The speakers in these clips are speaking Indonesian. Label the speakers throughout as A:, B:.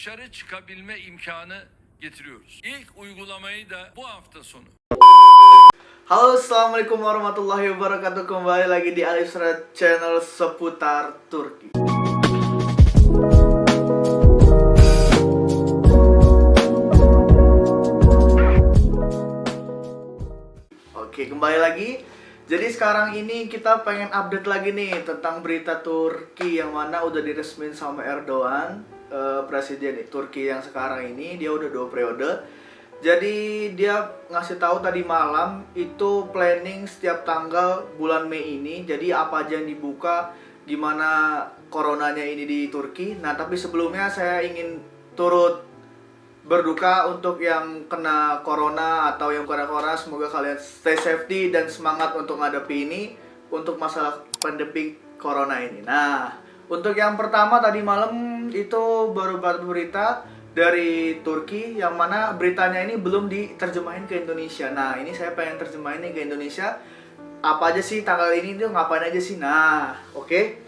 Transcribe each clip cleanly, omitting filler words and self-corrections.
A: dışarı çıkabilme imkanı getiriyoruz. İlk uygulamayı da bu hafta sonu.
B: Halo, assalamualaikum warahmatullahi wabarakatuh. Kembali lagi di Alifsra Channel seputar Turki. Oke, kembali lagi. Jadi sekarang ini kita pengen update lagi nih tentang berita Turki yang mana udah diresmin sama Erdogan, presiden Turki yang sekarang ini. Dia udah 2 periode. Jadi dia ngasih tahu tadi malam itu planning setiap tanggal bulan Mei ini. Jadi apa aja yang dibuka, gimana coronanya ini di Turki. Nah, tapi sebelumnya saya ingin turut berduka untuk yang kena corona atau yang kena corona. Semoga kalian stay safety dan semangat untuk menghadapi ini, untuk masalah pandemi corona ini. Nah, untuk yang pertama tadi malam itu baru berita dari Turki yang mana beritanya ini belum diterjemahin ke Indonesia. Nah, ini saya pengen terjemahin nih ke Indonesia. Apa aja sih tanggal ini tuh, ngapain aja sih? Nah, oke.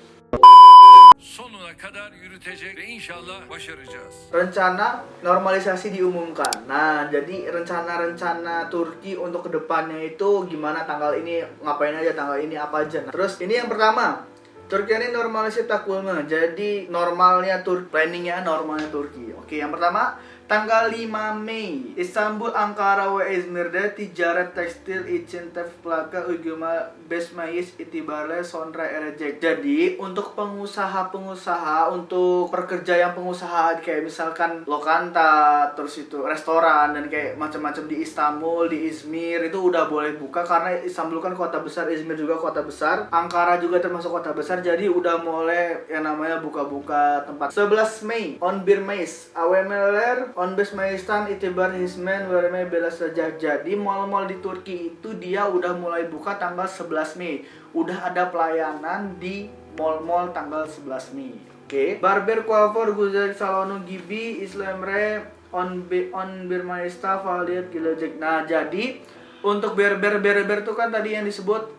A: Sonuna kadar yürütecek ve inşallah başaracağız.
B: Rencana normalisasi diumumkan. Nah, jadi rencana-rencana Turki untuk kedepannya itu gimana, tanggal ini ngapain aja, tanggal ini apa aja. Nah, terus ini yang pertama, Turki ini normalisasi takvimi. Jadi normalnya planningnya normalnya Turki. Oke, yang pertama tanggal 5 Mei İstanbul, Ankara ve İzmir'de ticaret tekstil için plaka uygulama 5 Mayıs itibariyle sonra erecek. Jadi untuk pengusaha-pengusaha, untuk pekerja yang pengusaha kayak misalkan lokanta, terus itu restoran dan kayak macam-macam di Istanbul, di Izmir itu udah boleh buka karena Istanbul kan kota besar, Izmir juga kota besar, Ankara juga termasuk kota besar. Jadi udah mulai yang namanya buka-buka tempat. 11 Mei on 1 Mayıs AVM'ler 15 Mayıs'tan itibar hizmet vermeye başlayacak. Jadi mal-mal di Turki itu dia udah mulai buka tanggal 11 Mei. Udah ada pelayanan di mal-mal tanggal 11 Mei. Oke. Barber, kuaför, güzellik salonu gibi İslamre on 1 Mayıs'ta faaliyet gelecek. Nah, jadi untuk barber tuh kan tadi yang disebut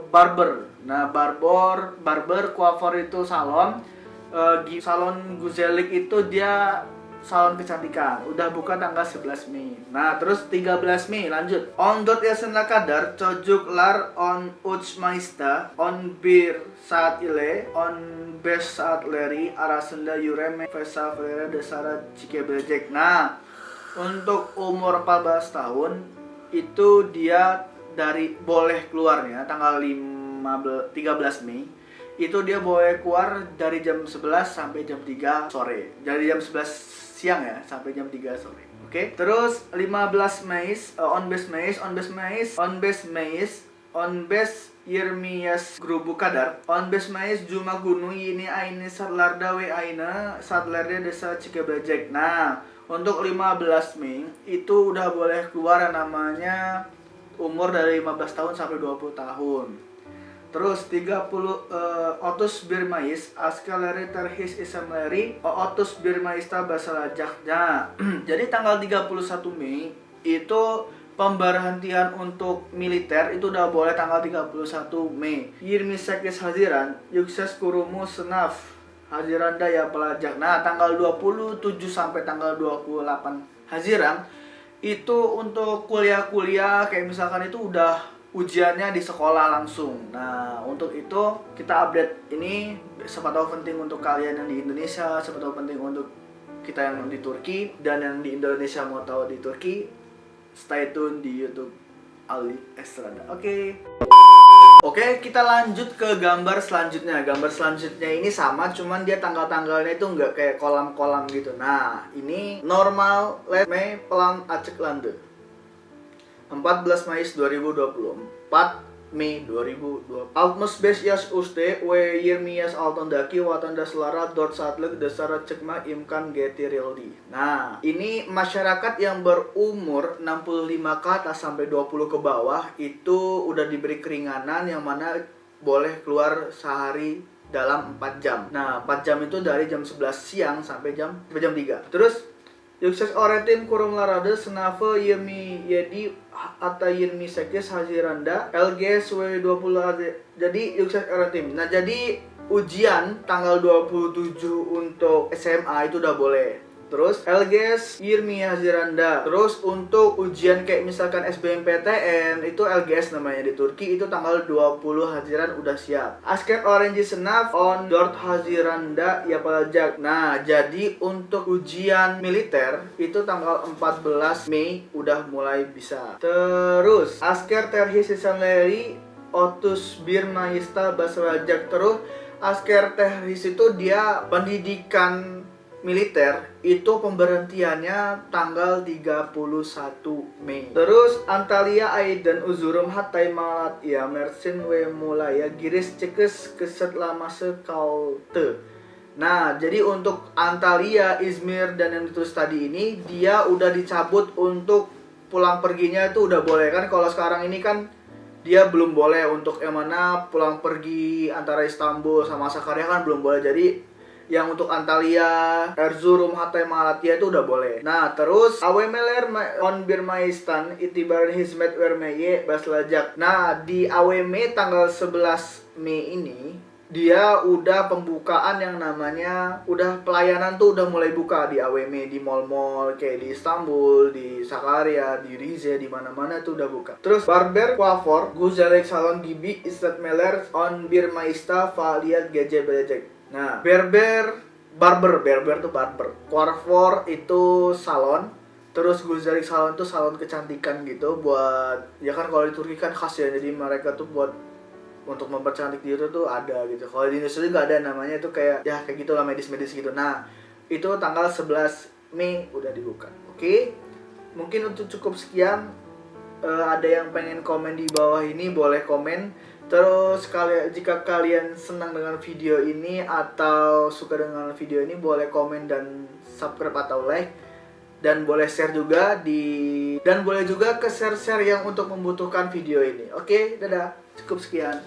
B: barber. Nah, barber, kuaför itu salon. Salon güzellik itu dia salon kecantikan. Udah buka tanggal 11 Mei. Nah, terus 13 Mei lanjut. 14 yaşına kadar çocuklar 13 Mayıs'ta 11 saat ile 15 saatleri arasında yürüme mesafeleri dışarı çıkabilecek. Nah, untuk umur 14 tahun itu dia boleh keluarnya tanggal 13 Mei. Itu dia boleh keluar dari jam 11 sampai jam 3 sore. Dari jam 11 siang ya sampai jam 3 sore. Oke. Terus 15 Mei, 15 20 grubu kadar. 15 Mei Cuma Günü yine aynı saatlerde ve aynı saatlerde desa çıkabilecek. Nah, untuk 15 Mei itu udah boleh keluar yang namanya umur dari 15 tahun sampai 20 tahun. Terus 31 Mayıs askerleri terhis isimleri 31 Mayıs'ta başlayacaknya. Jadi tanggal 31 Mei itu pemberhentian untuk militer itu udah boleh tanggal 31 Mei. 28 Haziran Yüksek Kurumu Sınaf Haziranda ya pelajar. Nah, tanggal 27 sampai tanggal 28 Haziran itu untuk kuliah-kuliah kayak misalkan itu udah ujiannya di sekolah langsung. Nah, untuk itu kita update ini, siapa tahu penting untuk kalian yang di Indonesia, siapa tahu penting untuk kita yang di Turki dan yang di Indonesia mau tahu di Turki. Stay tune di YouTube Ali Estrada. Oke, kita lanjut ke gambar selanjutnya. Gambar selanjutnya ini sama, cuman dia tanggal-tanggalnya itu nggak kayak kolam-kolam gitu. Nah, ini normal Mei Plan Açıklandı. 14 Mayıs 2024 Mei 2020. 65 yaş üstü ve 20 yaş altındaki vatandaşlara 4 saatlik dışarı çıkma imkan getirildi. Nah, ini masyarakat yang berumur 65 ke atas sampai 20 ke bawah itu udah diberi keringanan yang mana boleh keluar sehari dalam 4 jam. Nah, 4 jam itu dari jam 11 siang sampai jam 3. Terus Yüksek öğretim kurumları sınavı 27 hatta 28 Haziran'da LGS W20. Jadi yüksek öğretim. Nah, jadi ujian tanggal 27 untuk SMA itu udah boleh. Terus LGS Irmi Haziranda. Terus untuk ujian kayak misalkan SBMPTN itu LGS namanya di Turki, itu tanggal 20 Haziran udah siap. Asker Orange Senaf on Dort Haziranda yapılacak. Nah, jadi untuk ujian militer itu tanggal 14 Mei udah mulai bisa. Terus asker terhis isimleri 31 Mayıs'ta başlayacak. Terus asker terhis itu dia pendidikan militer itu pemberhentiannya tanggal 31 Mei. Terus Antalya Aydın Uzurum Hatay Malatya Mersin ve Mulaya Giriş Çıkış Kısıtlaması kaldı. Nah, jadi untuk Antalya, Izmir, dan yang ditulis tadi ini dia udah dicabut untuk pulang perginya itu udah boleh kan. Kalau sekarang ini kan dia belum boleh untuk yang mana pulang pergi antara Istanbul sama Sakarya kan belum boleh. Jadi yang untuk Antalya, Erzurum, Hatay, Malatya itu udah boleh. Nah, terus AWM'ler on Birmaistan itibaran hizmet vermeye başlayacak. Nah, di AWM tanggal 11 Mei ini dia udah pembukaan yang namanya udah pelayanan tuh udah mulai buka di AWM, di mall-mall kayak di Istanbul, di Sakarya, di Rize, di mana-mana tuh udah buka. Terus barber, coiffeur, güzellik salon gibi işletmeler on Birmaista faaliyet gece belecek. Nah, barber tuh barber. Coiffeur itu salon. Terus güzellik salon tuh salon kecantikan gitu buat, ya kan kalau di Turki kan khas ya, jadi mereka tuh buat untuk mempercantik diri tuh ada gitu. Kalau di Indonesia juga ada namanya itu kayak ya kayak gitulah, medis-medis gitu. Nah, itu tanggal 11 Mei udah dibuka. Oke. Mungkin untuk cukup sekian. Ada yang pengen komen di bawah ini boleh komen. Terus jika kalian senang dengan video ini atau suka dengan video ini boleh komen dan subscribe atau like. Dan boleh share juga dan boleh juga ke share-share yang untuk membutuhkan video ini. Oke, dadah. Cukup sekian.